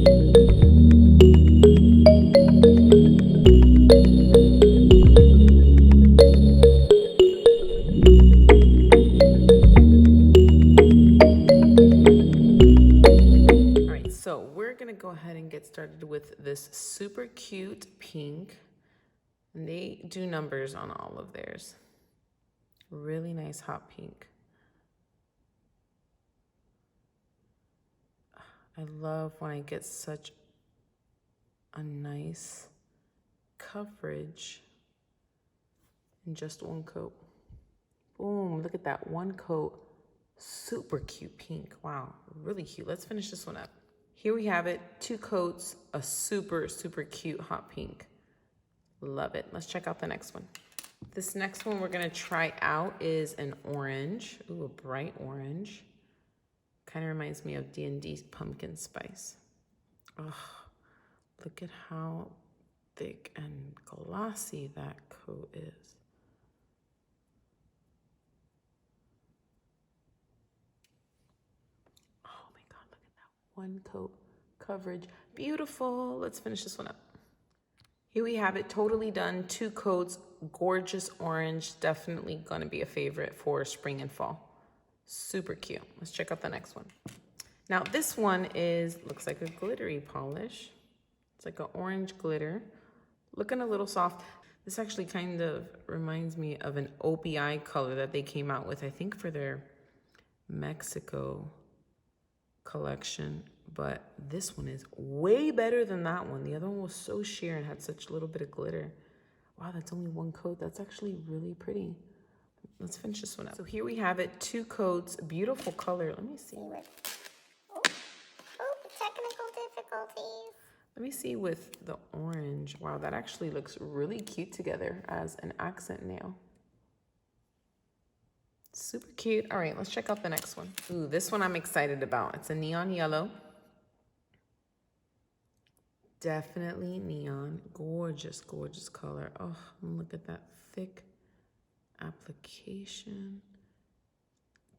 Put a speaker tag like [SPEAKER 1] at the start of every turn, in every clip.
[SPEAKER 1] So we're gonna go ahead and get started with this super cute pink. And they do numbers on all of theirs. Really nice hot pink. I love when I get such a nice coverage in just one coat. Boom, look at that one coat. Super cute pink. Wow, really cute. Let's finish this one up. Here we have it, 2 coats, a super, super cute hot pink. Love it. Let's check out the next one. This next one we're gonna try out is an orange. Ooh, a bright orange. Kind of reminds me of D&D pumpkin spice. Oh, look at how thick and glossy that coat is. Oh my God, look at that one coat coverage. Beautiful. Let's finish this one up. Here we have it, totally done. 2 coats, gorgeous orange. Definitely gonna be a favorite for spring and fall. Super cute. Let's check out the next one. Now this one looks like a glittery polish. It's like an orange glitter, looking a little soft. This actually kind of reminds me of an OPI color that they came out with, I think for their Mexico collection, but this one is way better than that one. The other one was so sheer and had such a little bit of glitter. Wow, that's only 1 coat. That's actually really pretty. Let's finish this one up. So here we have it, 2 coats, beautiful color. Let me see.
[SPEAKER 2] Oh, technical difficulties.
[SPEAKER 1] Let me see with the orange. Wow, that actually looks really cute together as an accent nail. Super cute. All right, let's check out the next one. Ooh, this one I'm excited about. It's a neon yellow. Definitely neon. Gorgeous, gorgeous color. Oh, look at that thick application.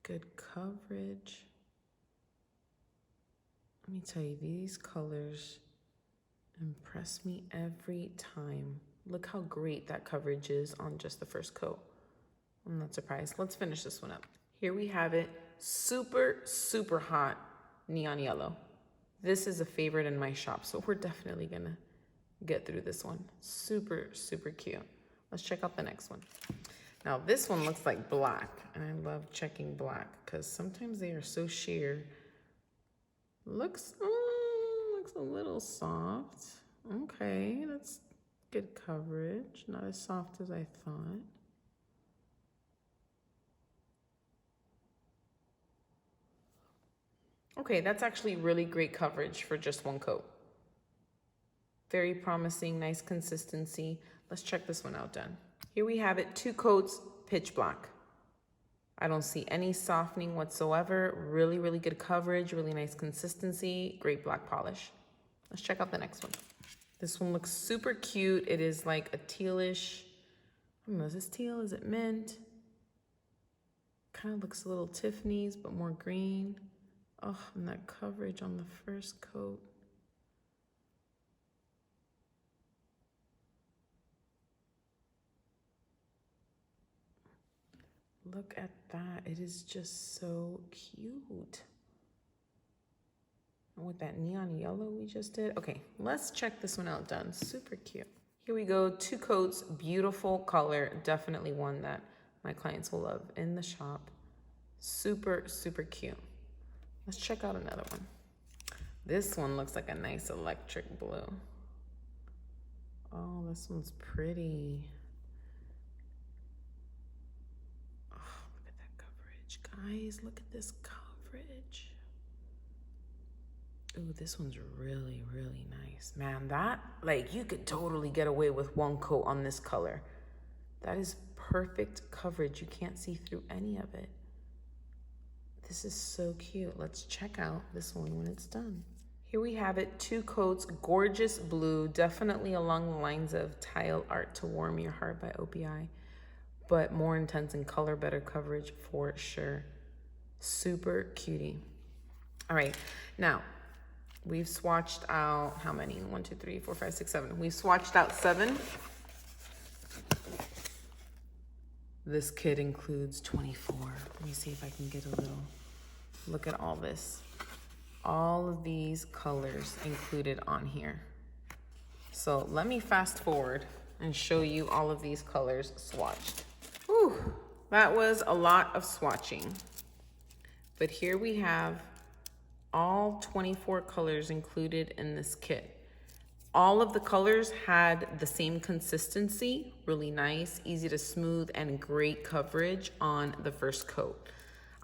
[SPEAKER 1] Good coverage. Let me tell you, these colors impress me every time. Look how great that coverage is on just the first coat. I'm not surprised. Let's finish this one up. Here we have it, super, super hot neon yellow. This is a favorite in my shop, so we're definitely gonna get through this one. Super, super cute. Let's check out the next one. Now this one looks like black, and I love checking black because sometimes they are so sheer. Looks a little soft. Okay, that's good coverage. Not as soft as I thought. Okay, that's actually really great coverage for just 1 coat. Very promising, nice consistency. Let's check this one out, done. Here we have it, 2 coats, pitch black. I don't see any softening whatsoever. Really, really good coverage, really nice consistency, great black polish. Let's check out the next one. This one looks super cute. It is like a tealish, I don't know, is this teal? Is it mint? Kind of looks a little Tiffany's, but more green. Oh, and that coverage on the first coat. Look at that. It is just so cute. And with that neon yellow we just did. Okay, let's check this one out, done. Super cute. Here we go, 2 coats, beautiful color. Definitely one that my clients will love in the shop. Super, super cute. Let's check out another one. This one looks like a nice electric blue. Oh, this one's pretty. Oh, look at that coverage. Guys, look at this coverage. Ooh, this one's really, really nice. Man, that, like, you could totally get away with 1 coat on this color. That is perfect coverage. You can't see through any of it. This is so cute. Let's check out this one when it's done. Here we have it, 2 coats, gorgeous blue, definitely along the lines of Tile Art to Warm Your Heart by OPI, but more intense in color, better coverage for sure. Super cutie. All right, now, We've swatched out how many? 1, 2, 3, 4, 5, 6, 7. We've swatched out 7. This kit includes 24. Let me see if I can get a little look at all this. All of these colors included on here. So let me fast forward and show you all of these colors swatched. Whew, that was a lot of swatching. But here we have all 24 colors included in this kit. All of the colors had the same consistency, really nice, easy to smooth, and great coverage on the first coat.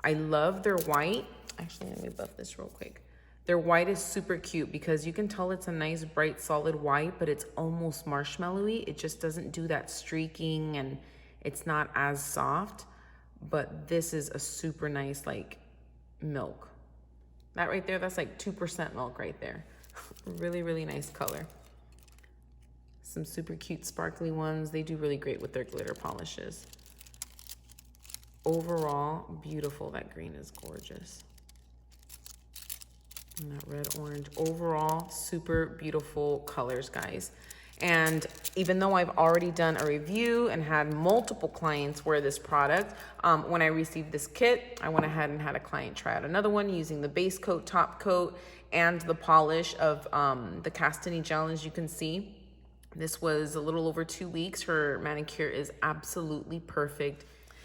[SPEAKER 1] I love their white. Actually, let me buff this real quick. Their white is super cute because you can tell it's a nice, bright, solid white, but it's almost marshmallowy. It just doesn't do that streaking and it's not as soft. But this is a super nice, like, milk. That right there, that's like 2% milk right there. Really, really nice color. Some super cute sparkly ones. They do really great with their glitter polishes. Overall, beautiful. That green is gorgeous. And that red, orange. Overall, super beautiful colors, guys. And even though I've already done a review and had multiple clients wear this product, when I received this kit, I went ahead and had a client try out another one using the base coat, top coat, and the polish of the Kastiny gel, as you can see. This was a little over 2 weeks. Her manicure is absolutely perfect.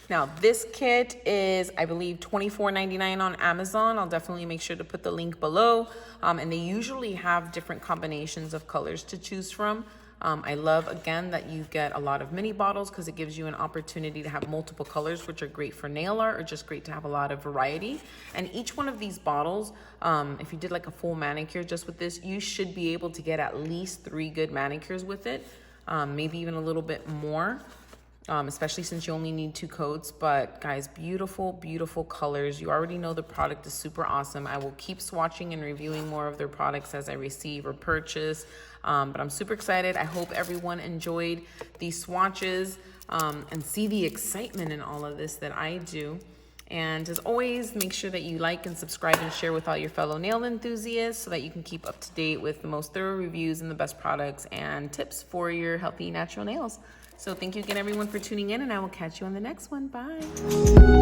[SPEAKER 1] Now, this kit is, I believe, $24.99 on Amazon. I'll definitely make sure to put the link below. And they usually have different combinations of colors to choose from. I love, again, that you get a lot of mini bottles because it gives you an opportunity to have multiple colors, which are great for nail art or just great to have a lot of variety. And each one of these bottles, if you did like a full manicure just with this, you should be able to get at least 3 good manicures with it, maybe even a little bit more. Especially since you only need 2 coats. But guys, beautiful, beautiful colors. You already know the product is super awesome. I will keep swatching and reviewing more of their products as I receive or purchase. But I'm super excited. I hope everyone enjoyed these swatches and see the excitement in all of this that I do. And as always, make sure that you like and subscribe and share with all your fellow nail enthusiasts so that you can keep up to date with the most thorough reviews and the best products and tips for your healthy natural nails. So thank you again, everyone, for tuning in, and I will catch you on the next one. Bye.